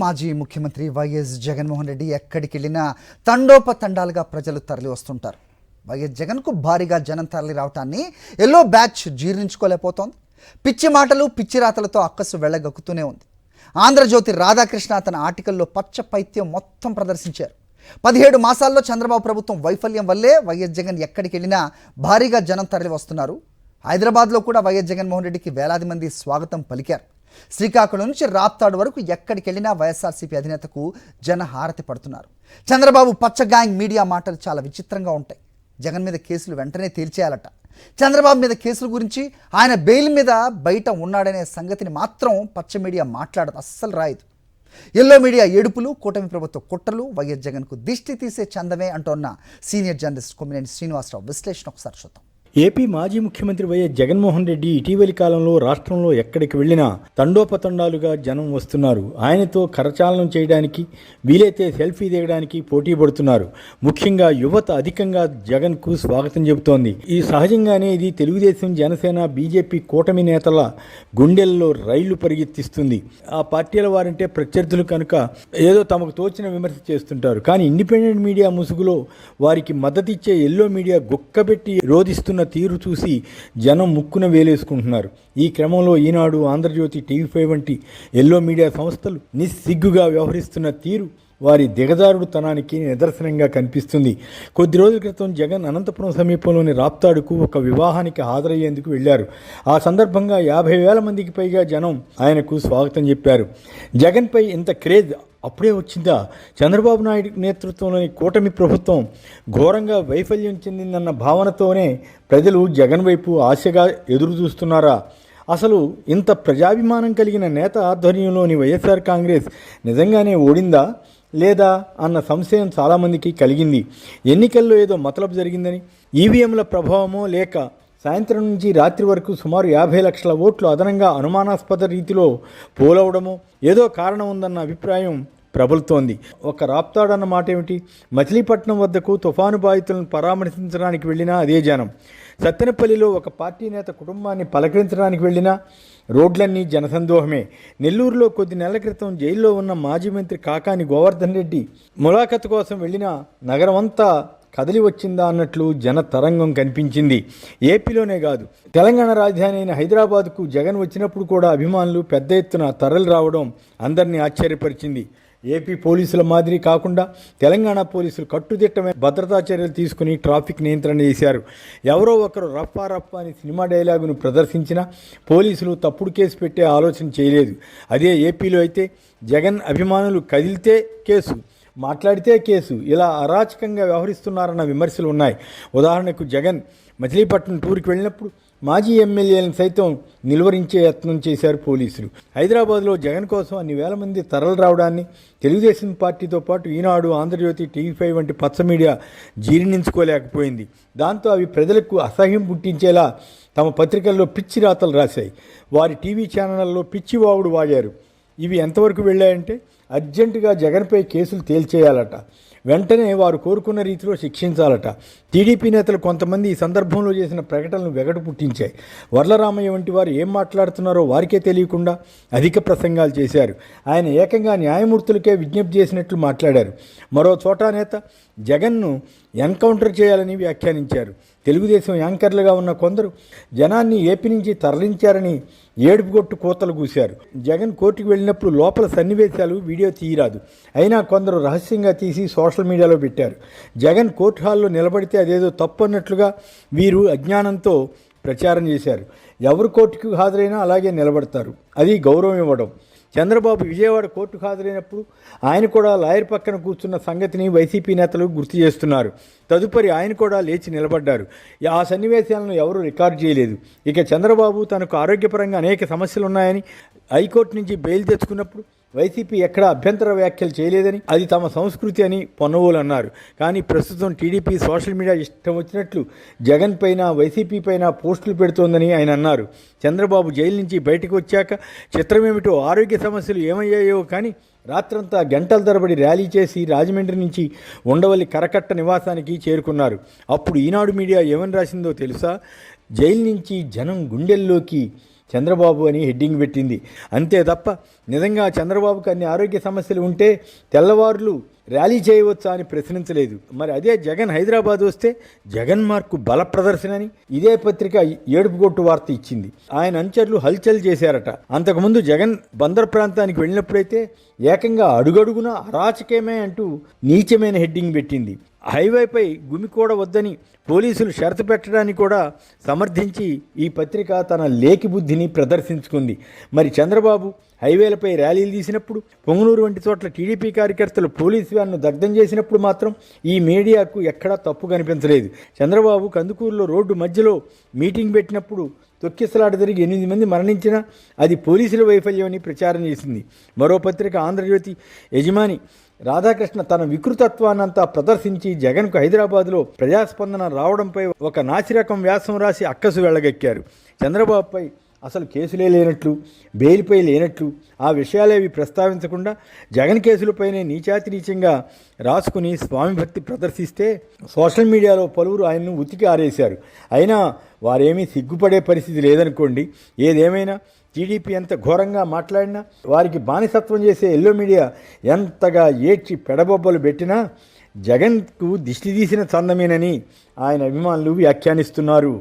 మాజీ ముఖ్యమంత్రి వైఎస్ జగన్మోహన్ రెడ్డి ఎక్కడికి వెళ్ళినా తండోపతండాలుగా ప్రజలు తరలి వస్తుంటారు. వైఎస్ జగన్కు భారీగా జనం తరలి రావటాన్ని ఎల్లో బ్యాచ్ జీర్ణించుకోలేకపోతోంది. పిచ్చి మాటలు పిచ్చి రాతలతో అక్కసు వెళ్ళగక్కుతూనే ఉంది. ఆంధ్రజ్యోతి రాధాకృష్ణ తన ఆర్టికల్లో పచ్చ పైత్యం మొత్తం ప్రదర్శించారు. 17 మాసాల్లో చంద్రబాబు ప్రభుత్వం వైఫల్యం వల్లే వైఎస్ జగన్ ఎక్కడికి వెళ్ళినా భారీగా జనం తరలి వస్తున్నారు. హైదరాబాద్లో కూడా వైఎస్ జగన్మోహన్ రెడ్డికి వేలాది మంది స్వాగతం పలికారు. శ్రీకాకుళం నుంచి రాప్తాడు వరకు ఎక్కడికి వెళ్ళినా వైఎస్ఆర్సీపీ అధినేతకు జన హారతి పడుతున్నారు. చంద్రబాబు పచ్చ గ్యాంగ్ మీడియా మాటలు చాలా విచిత్రంగా ఉంటాయి. జగన్ మీద కేసులు వెంటనే తేల్చేయాలట. చంద్రబాబు మీద కేసుల గురించి, ఆయన బెయిల్ మీద బయట ఉన్నాడనే సంగతిని మాత్రం పచ్చ మీడియా మాట్లాడదు, అస్సలు రాయదు. ఎల్లో మీడియా ఏడుపులు, కూటమి ప్రభుత్వ కుట్రలు, వైఎస్ జగన్కు దిష్టి తీసే చందమే అంటోన్న సీనియర్ జర్నలిస్ట్ కొమ్మినేని శ్రీనివాసరావు విశ్లేషణ ఒకసారి చూద్దాం. ఏపీ మాజీ ముఖ్యమంత్రి వైఎస్ జగన్మోహన్ రెడ్డి ఇటీవలి కాలంలో రాష్ట్రంలో ఎక్కడికి వెళ్ళినా తండోపతండాలుగా జనం వస్తున్నారు. ఆయనతో కరచాలనం చేయడానికి, వీలైతే సెల్ఫీ దిగడానికి పోటీ పడుతున్నారు. ముఖ్యంగా యువత అధికంగా జగన్కు స్వాగతం చెబుతోంది. ఈ సహజంగానే ఇది తెలుగుదేశం, జనసేన, బీజేపీ కూటమి నేతల గుండెల్లో రైళ్లు పరిగెత్తిస్తుంది. ఆ పార్టీల వారంటే ప్రత్యర్థులు కనుక ఏదో తమకు తోచిన విమర్శ చేస్తుంటారు. కానీ ఇండిపెండెంట్ మీడియా ముసుగులో వారికి మద్దతిచ్చే ఎల్లో మీడియా గుక్కబెట్టి రోధిస్తున్న తీరు చూసి జనం ముక్కున వేలేసుకుంటున్నారు. ఈ క్రమంలో ఈనాడు, ఆంధ్రజ్యోతి, టీవీ5 వంటి ఎల్లో మీడియా సంస్థలు నిస్సిగ్గుగా వ్యవహరిస్తున్న తీరు వారి దిగజారుడుతనానికి నిదర్శనంగా కనిపిస్తుంది. కొద్ది రోజుల క్రితం జగన్ అనంతపురం సమీపంలోని రాప్తాడుకు ఒక వివాహానికి హాజరయ్యేందుకు వెళ్లారు. ఆ సందర్భంగా 50,000 మందికి పైగా జనం ఆయనకు స్వాగతం చెప్పారు. జగన్పై ఇంత క్రేజ్ అప్పుడే వచ్చిందా? చంద్రబాబు నాయుడు నేతృత్వంలోని కూటమి ప్రభుత్వం ఘోరంగా వైఫల్యం చెందిందన్న భావనతోనే ప్రజలు జగన్ వైపు ఆశగా ఎదురు చూస్తున్నారా? అసలు ఇంత ప్రజాభిమానం కలిగిన నేత ఆధ్వర్యంలోని వైఎస్ఆర్ కాంగ్రెస్ నిజంగానే ఓడిందా లేదా అన్న సంశయం చాలామందికి కలిగింది. ఎన్నికల్లో ఏదో మతలబు జరిగిందని, ఈవీఎంల ప్రభావమో లేక సాయంత్రం నుంచి రాత్రి వరకు సుమారు 50 లక్షల ఓట్లు అదనంగా అనుమానాస్పద రీతిలో పోలవడమో ఏదో కారణం ఉందన్న అభిప్రాయం ప్రబలుతోంది. ఒక రాప్తాడన్న మాట ఏమిటి? మచిలీపట్నం వద్దకు తుఫాను బాధితులను పరామర్శించడానికి వెళ్ళినా అదే జనం. సత్తెనపల్లిలో ఒక పార్టీ నేత కుటుంబాన్ని పలకరించడానికి వెళ్ళినా రోడ్లన్నీ జనసందోహమే. నెల్లూరులో కొద్ది నెలల క్రితం జైల్లో ఉన్న మాజీ మంత్రి కాకాని గోవర్ధన్ రెడ్డి ములాఖత్ కోసం వెళ్ళినా నగరమంతా కదిలి వచ్చిందా అన్నట్లు జన తరంగం కనిపించింది. ఏపీలోనే కాదు, తెలంగాణ రాజధాని అయిన హైదరాబాద్కు జగన్ వచ్చినప్పుడు కూడా అభిమానులు పెద్ద ఎత్తున తరలి రావడం అందరినీ ఆశ్చర్యపరిచింది. ఏపీ పోలీసుల మాదిరి కాకుండా తెలంగాణ పోలీసులు కట్టుదిట్టమైన భద్రతా చర్యలు తీసుకుని ట్రాఫిక్ నియంత్రణ చేశారు. ఎవరో ఒకరు రఫా రఫా అని సినిమా డైలాగును ప్రదర్శించినా పోలీసులు తప్పుడు కేసు పెట్టే ఆలోచన చేయలేదు. అదే ఏపీలో అయితే జగన్ అభిమానులు కదిలితే కేసు, మాట్లాడితే కేసు, ఇలా అరాచకంగా వ్యవహరిస్తున్నారన్న విమర్శలు ఉన్నాయి. ఉదాహరణకు జగన్ మచిలీపట్నం టూర్కి వెళ్ళినప్పుడు మాజీ ఎమ్మెల్యేలను సైతం నిలువరించే యత్నం చేశారు పోలీసులు. హైదరాబాద్లో జగన్ కోసం అన్ని వేల మంది తరలి రావడాన్ని తెలుగుదేశం పార్టీతో పాటు ఈనాడు, ఆంధ్రజ్యోతి, టీవీ5 వంటి పచ్చ మీడియా జీర్ణించుకోలేకపోయింది. దాంతో అవి ప్రజలకు అసహ్యం పుట్టించేలా తమ పత్రికల్లో పిచ్చి రాతలు రాశాయి. వారి టీవీ ఛానళ్లలో పిచ్చి వాగుడు వాడారు. ఇవి ఎంతవరకు వెళ్ళాయంటే అర్జెంటుగా జగన్పై కేసులు తేల్చేయాలట, వెంటనే వారు కోరుకున్న రీతిలో శిక్షించాలట. టీడీపీ నేతలు కొంతమంది ఈ సందర్భంలో చేసిన ప్రకటనలు వెగటు పుట్టించాయి. వర్లరామయ్య వంటి వారు ఏం మాట్లాడుతున్నారో వారికే తెలియకుండా అధిక ప్రసంగాలు చేశారు. ఆయన ఏకంగా న్యాయమూర్తులకే విజ్ఞప్తి చేసినట్లు మాట్లాడారు. మరో చోటా నేత జగన్ను ఎన్కౌంటర్ చేయాలని వ్యాఖ్యానించారు. తెలుగుదేశం యాంకర్లుగా ఉన్న కొందరు జనాన్ని ఏపీ నుంచి తరలించారని ఏడుపుగొట్టు కోతలు కూశారు. జగన్ కోర్టుకు వెళ్ళినప్పుడు లోపల సన్నివేశాలు వీడియో తీయరాదు, అయినా కొందరు రహస్యంగా తీసి సోషల్ మీడియాలో పెట్టారు. జగన్ కోర్టు హాల్లో నిలబడితే అదేదో తప్పు అన్నట్లుగా వీరు అజ్ఞానంతో ప్రచారం చేశారు. ఎవరు కోర్టుకు హాజరైనా అలాగే నిలబడతారు, అది గౌరవం ఇవ్వడం. చంద్రబాబు విజయవాడ కోర్టుకు హాజరైనప్పుడు ఆయన కూడా లాయర్ పక్కన కూర్చున్న సంగతిని వైసీపీ నేతలు గుర్తు చేస్తున్నారు. తదుపరి ఆయన కూడా లేచి నిలబడ్డారు. ఆ సన్నివేశాలను ఎవరూ రికార్డు చేయలేదు. ఇక చంద్రబాబు తనకు ఆరోగ్యపరంగా అనేక సమస్యలు ఉన్నాయని హైకోర్టు నుంచి బెయిల్ తెచ్చుకున్నప్పుడు వైసీపీ ఎక్కడా అభ్యంతర వ్యాఖ్యలు చేయలేదని, అది తమ సంస్కృతి అని పొన్నవోలు అన్నారు. కానీ ప్రస్తుతం టీడీపీ సోషల్ మీడియా ఇష్టం వచ్చినట్లు జగన్ పైన, వైసీపీ పైన పోస్టులు పెడుతోందని ఆయన అన్నారు. చంద్రబాబు జైలు నుంచి బయటకు వచ్చాక చిత్రమేమిటో, ఆరోగ్య సమస్యలు ఏమయ్యాయో కానీ రాత్రంతా గంటల తరబడి ర్యాలీ చేసి రాజమండ్రి నుంచి ఉండవల్లి కరకట్ట నివాసానికి చేరుకున్నారు. అప్పుడు ఈనాడు మీడియా ఏమని రాసిందో తెలుసా? జైలు నుంచి జనం గుండెల్లోకి చంద్రబాబు అని హెడ్డింగ్ పెట్టింది. అంతే తప్ప నిజంగా చంద్రబాబుకి అన్ని ఆరోగ్య సమస్యలు ఉంటే తెల్లవారులు ర్యాలీ చేయవచ్చా అని ప్రశ్నించలేదు. మరి అదే జగన్ హైదరాబాద్ వస్తే జగన్ మార్కు బల ప్రదర్శనని ఇదే పత్రిక ఏడుపుగొట్టు వార్త ఇచ్చింది. ఆయన అనుచరులు హల్చల్ చేశారట. అంతకుముందు జగన్ బందర్ ప్రాంతానికి వెళ్ళినప్పుడైతే ఏకంగా అడుగడుగున అరాచకమే అంటూ నీచమైన హెడ్డింగ్ పెట్టింది. హైవేపై గుమికూడ వద్దని పోలీసులు షరతు పెట్టడాన్ని కూడా సమర్థించి ఈ పత్రిక తన లేకి బుద్ధిని ప్రదర్శించుకుంది. మరి చంద్రబాబు హైవేలపై ర్యాలీలు తీసినప్పుడు, పొంగనూరు వంటి చోట్ల టీడీపీ కార్యకర్తలు పోలీసు వ్యాన్ను దగ్ధం చేసినప్పుడు మాత్రం ఈ మీడియాకు ఎక్కడా తప్పు కనిపించలేదు. చంద్రబాబు కందుకూరులో రోడ్డు మధ్యలో మీటింగ్ పెట్టినప్పుడు తొక్కిసలాట జరిగి 8 మంది మరణించినా అది పోలీసుల వైఫల్యమని ప్రచారం చేసింది. మరో పత్రిక ఆంధ్రజ్యోతి యజమాని రాధాకృష్ణ తన వికృతత్వాన్నంతా ప్రదర్శించి జగన్కు హైదరాబాద్లో ప్రజాస్పందన రావడంపై ఒక నాసిరకం వ్యాసం రాసి అక్కసు వెళ్ళగక్కారు. చంద్రబాబుపై అసలు కేసులే లేనట్లు, బెయిల్పై లేనట్లు, ఆ విషయాలేవి ప్రస్తావించకుండా జగన్ కేసులపైనే నీచాతినీచంగా రాసుకుని స్వామి భక్తి ప్రదర్శిస్తే సోషల్ మీడియాలో పలువురు ఆయన్ను ఉతికి ఆరేశారు. అయినా వారేమీ సిగ్గుపడే పరిస్థితి లేదనుకోండి. ఏదేమైనా టీడీపీ ఎంత ఘోరంగా మాట్లాడినా, వారికి బానిసత్వం చేసే ఎల్లో మీడియా ఎంతగా ఏడ్చి పెడబొబ్బలు పెట్టినా జగన్కు దిష్టి తీసిన చందమేనని ఆయన అభిమానులు వ్యాఖ్యానిస్తున్నారు.